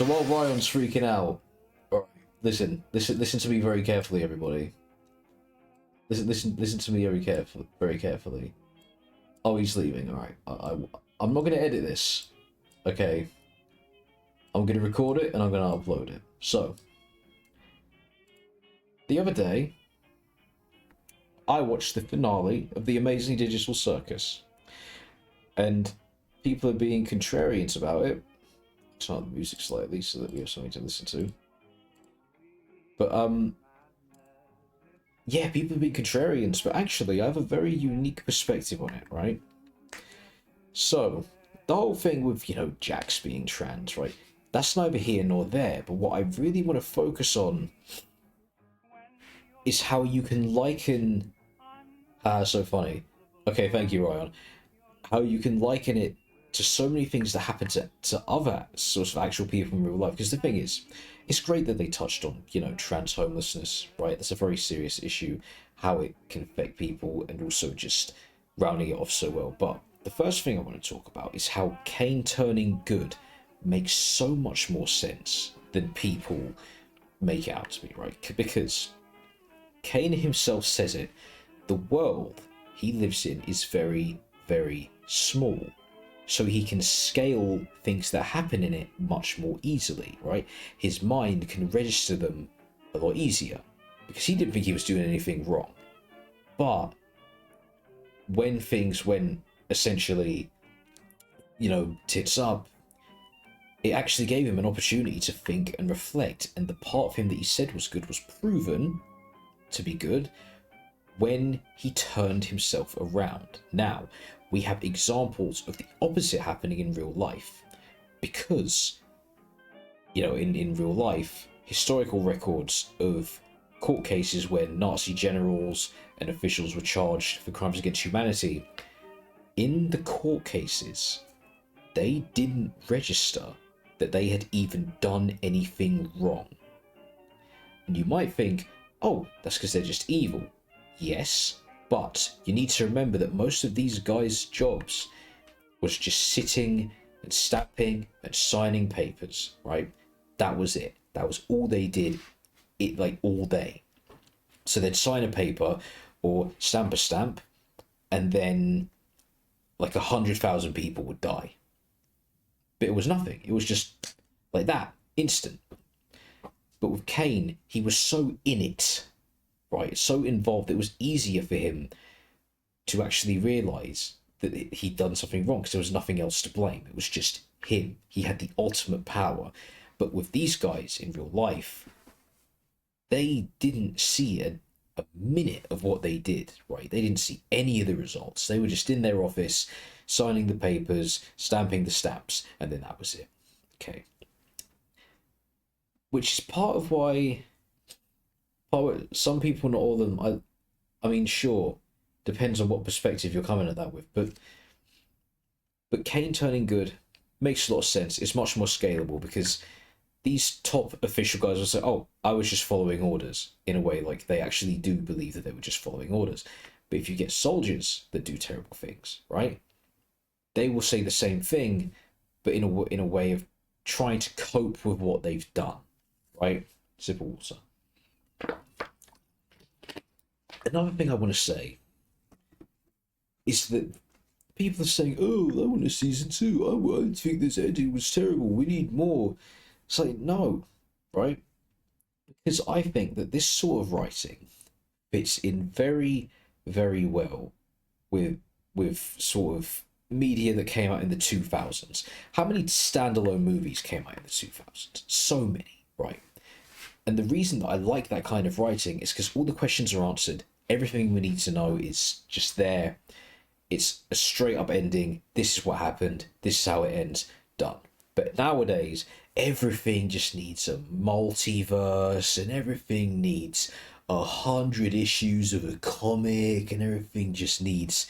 So while Ryan's freaking out, all right, listen to me very carefully, everybody. Listen to me very carefully. Oh, he's leaving. All right, I'm not gonna edit this. Okay, I'm gonna record it and I'm gonna upload it. So, the other day, I watched the finale of the Amazing Digital Circus, and people are being contrarians about it. Turn the music slightly so that we have something to listen to. But yeah, people have been contrarians, but actually I have a very unique perspective on it, right? So, the whole thing with, Jax being trans, right? That's neither here nor there, but what I really want to focus on is how you can liken... so funny. Okay, thank you, Ryan. How you can liken it to so many things that happen to other sorts of actual people in real life. Because the thing is, it's great that they touched on, trans homelessness, right? That's a very serious issue, how it can affect people, and also just rounding it off so well. But the first thing I want to talk about is how Kane turning good makes so much more sense than people make it out to be, right? Because Kane himself says it, the world he lives in is very, very small. So he can scale things that happen in it much more easily, right? His mind can register them a lot easier because he didn't think he was doing anything wrong. But when things went essentially, tits up, it actually gave him an opportunity to think and reflect. And the part of him that he said was good was proven to be good when he turned himself around. Now, we have examples of the opposite happening in real life because, in real life, historical records of court cases where Nazi generals and officials were charged for crimes against humanity, in the court cases, they didn't register that they had even done anything wrong. And you might think, oh, that's because they're just evil. Yes, but you need to remember that most of these guys' jobs was just sitting and stamping and signing papers, right? That was it. That was all they did, all day. So they'd sign a paper or stamp a stamp, and then 100,000 people would die. But it was nothing. It was just like that, instant. But with Kane, he was so in it, right? So involved, it was easier for him to actually realise that he'd done something wrong because there was nothing else to blame. It was just him. He had the ultimate power. But with these guys in real life, they didn't see a minute of what they did, right? They didn't see any of the results. They were just in their office, signing the papers, stamping the stamps, and then that was it. Okay. Which is part of why some people, not all of them, I mean, sure, depends on what perspective you're coming at that with, but Kane turning good makes a lot of sense. It's much more scalable because these top official guys will say, oh, I was just following orders, in a way, like they actually do believe that they were just following orders. But if you get soldiers that do terrible things, right, they will say the same thing, but in a way of trying to cope with what they've done, right? Sip of water. Another thing I want to say is that people are saying, oh, I want a season 2. I think this ending was terrible. We need more. It's like, no, right? Because I think that this sort of writing fits in very, very well with sort of media that came out in the 2000s. How many standalone movies came out in the 2000s? So many, right? And the reason that I like that kind of writing is because all the questions are answered. Everything we need to know is just there. It's a straight up ending. This is what happened. This is how it ends. Done. But nowadays, everything just needs a multiverse, and everything needs 100 issues of a comic, and everything just needs,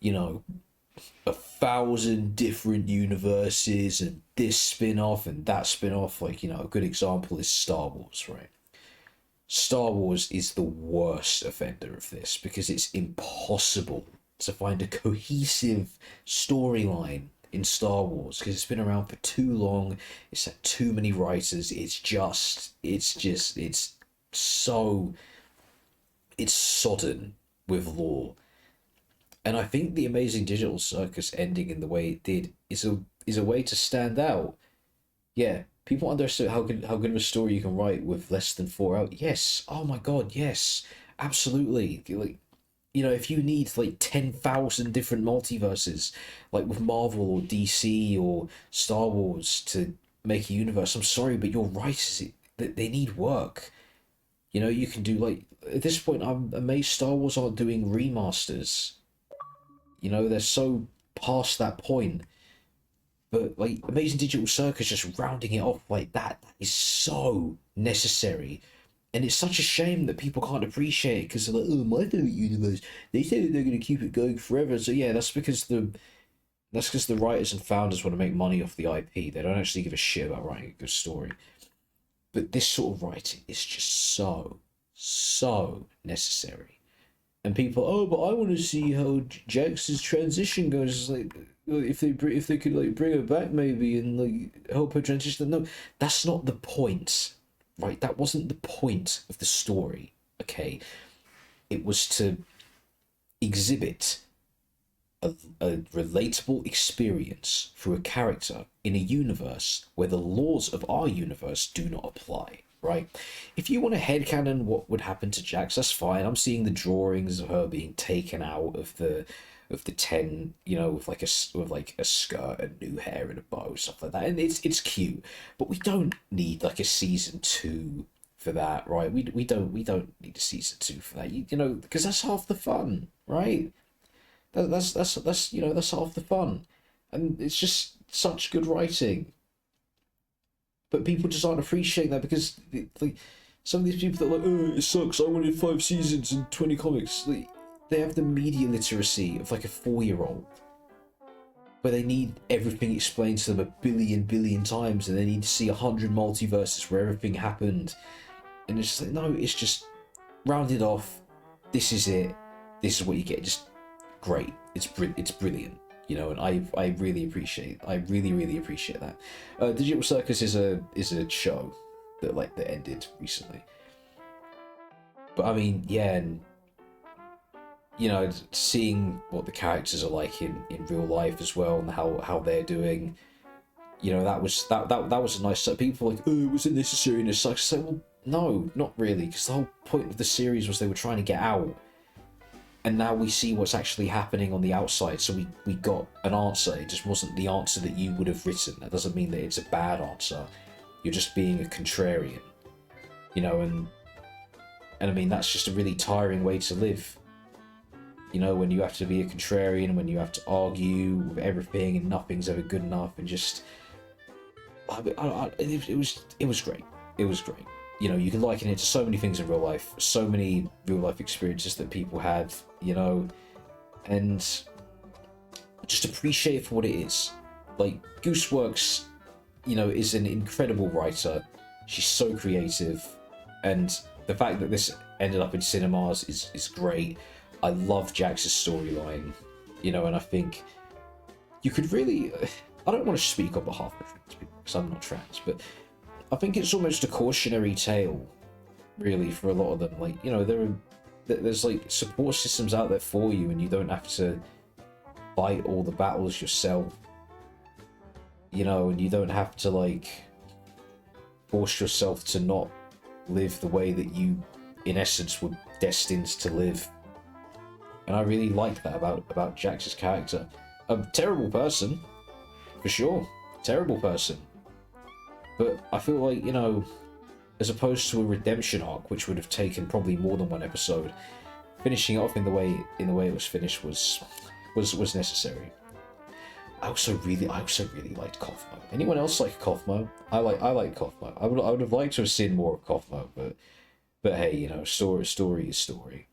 1,000 different universes, and this spin-off and that spin-off. A good example is Star Wars, right? Star Wars is the worst offender of this because it's impossible to find a cohesive storyline in Star Wars because it's been around for too long. It's had too many writers. It's so it's sodden with lore. And I think the Amazing Digital Circus ending in the way it did is a way to stand out. Yeah, people underestimate how good of a story you can write with less than 4 hours. Yes, oh my god, yes, absolutely. Like, you know, if you need like 10,000 different multiverses, like with Marvel or DC or Star Wars to make a universe, I'm sorry, but your writers they need work. You know, you can do like at this point, I'm amazed Star Wars aren't doing remasters. You know, they're so past that point. But like Amazing Digital Circus just rounding it off like that is so necessary. And it's such a shame that people can't appreciate it because they're like, oh, my favorite universe. They say that they're going to keep it going forever. So yeah, that's because the writers and founders want to make money off the IP. They don't actually give a shit about writing a good story. But this sort of writing is just so necessary. And people, oh, but I want to see how Jax's transition goes. It's like, if they could like bring her back maybe and like help her transition. No, that's not the point, right? That wasn't the point of the story. Okay, it was to exhibit a relatable experience through a character in a universe where the laws of our universe do not apply, right? If you want to headcanon what would happen to Jax, that's fine. I'm seeing the drawings of her being taken out of the 10, you know, with like a skirt and new hair and a bow, stuff like that, and it's cute. But we don't need like a season 2 for that, right? We don't need a season 2 for that. You know, because that's half the fun, right? That's you know, that's half the fun, and it's just such good writing. But people just aren't appreciating that because like some of these people that are like, oh, it sucks. I wanted 5 seasons and 20 comics. Like, they have the media literacy of like a 4-year-old, where they need everything explained to them a billion times, and they need to see 100 multiverses where everything happened, and it's just like, no, it's just rounded off. This is it. This is what you get. Just great. It's brilliant. You know, and I really appreciate. I really appreciate that. Digital Circus is a show that ended recently. But I mean, yeah, and you know, seeing what the characters are like in real life as well, and how they're doing, you know, that was a nice set. People were like, oh, it was unnecessary and it sucks. So, well, no, not really, because the whole point of the series was they were trying to get out, and now we see what's actually happening on the outside. So we got an answer. It just wasn't the answer that you would have written. That doesn't mean that it's a bad answer. You're just being a contrarian, you know, and I mean, that's just a really tiring way to live. You know, when you have to be a contrarian, when you have to argue with everything and nothing's ever good enough, and just, it was great. It was great. You know, you can liken it to so many things in real life, so many real life experiences that people had, you know, and just appreciate it for what it is. Like, Gooseworks, you know, is an incredible writer. She's so creative, and the fact that this ended up in cinemas is great. I love Jax's storyline, you know, and I think you could really, I don't want to speak on behalf of trans people because I'm not trans, but I think it's almost a cautionary tale, really, for a lot of them. Like, you know, there's like support systems out there for you, and you don't have to fight all the battles yourself, you know, and you don't have to like force yourself to not live the way that you, in essence, were destined to live. And I really like that about Jax's character. A terrible person, for sure. Terrible person. But I feel like, you know, as opposed to a redemption arc, which would have taken probably more than one episode, finishing it off in the way it was finished was necessary. I also really liked Kaufmo. Anyone else like Kaufmo? I like Kaufmo. I would have liked to have seen more of Kaufmo, but hey, you know, story is story.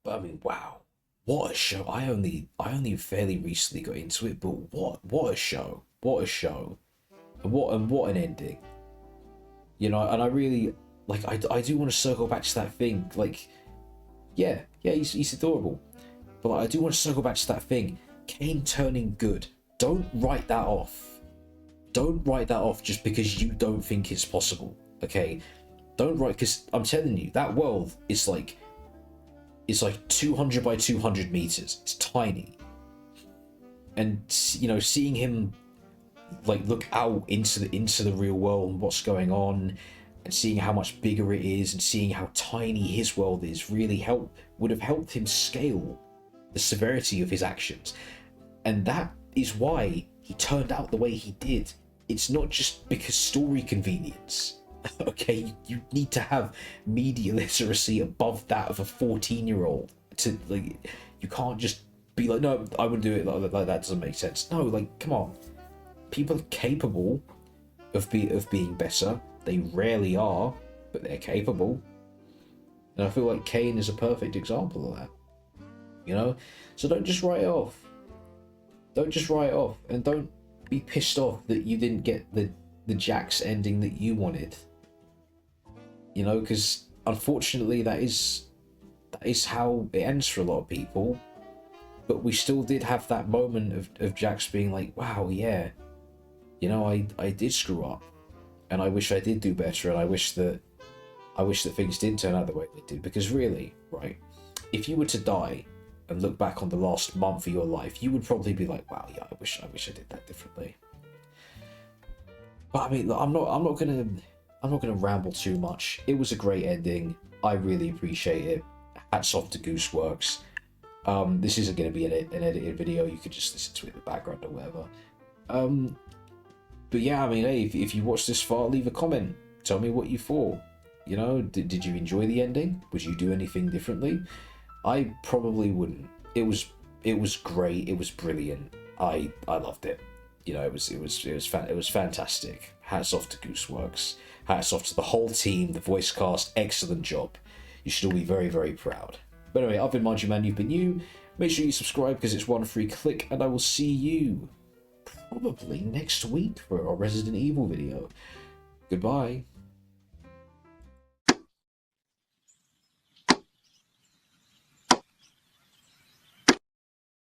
But I mean, wow, what a show! I only fairly recently got into it, but what a show! What a show! And what an ending! You know, and I really like. I do want to circle back to that thing. Like, yeah, he's adorable, but like, I do want to circle back to that thing. Kane turning good don't write that off. Don't write that off just because you don't think it's possible, okay? Don't write, because I'm telling you, that world is like, it's like 200 by 200 meters. It's tiny. And, you know, seeing him like look out into the real world and what's going on, and seeing how much bigger it is, and seeing how tiny his world is, really would have helped him scale the severity of his actions. And that is why he turned out the way he did. It's not just because story convenience. Okay, you need to have media literacy above that of a 14-year-old to, like, you can't just be like, no, I would do it like that doesn't make sense. No, like, come on. People are capable of being better. They rarely are, but they're capable. And I feel like Kane is a perfect example of that. You know? So don't just write it off. Don't just write it off, and don't be pissed off that you didn't get the Jax ending that you wanted. You know, because unfortunately that is how it ends for a lot of people. But we still did have that moment of Jax being like, wow, yeah, you know, I did screw up, and I wish I did do better, and I wish that things didn't turn out the way they did. Because really, right, if you were to die and look back on the last month of your life, you would probably be like, wow, yeah, I wish I did that differently. But I mean, look, I'm not gonna ramble too much. It was a great ending. I really appreciate it. Hats off to Gooseworks. This isn't going to be an edited video. You could just listen to it in the background or whatever. But yeah, I mean, hey, if you watched this far, leave a comment. Tell me what you thought. You know, did you enjoy the ending? Would you do anything differently? I probably wouldn't. It was great. It was brilliant. I loved it. You know, it was fantastic. Hats off to Gooseworks. Hats off to the whole team, the voice cast. Excellent job. You should all be very, very proud. But anyway, I've been Maji-Man, you've been you. Make sure you subscribe because it's one free click, and I will see you probably next week for our Resident Evil video. Goodbye.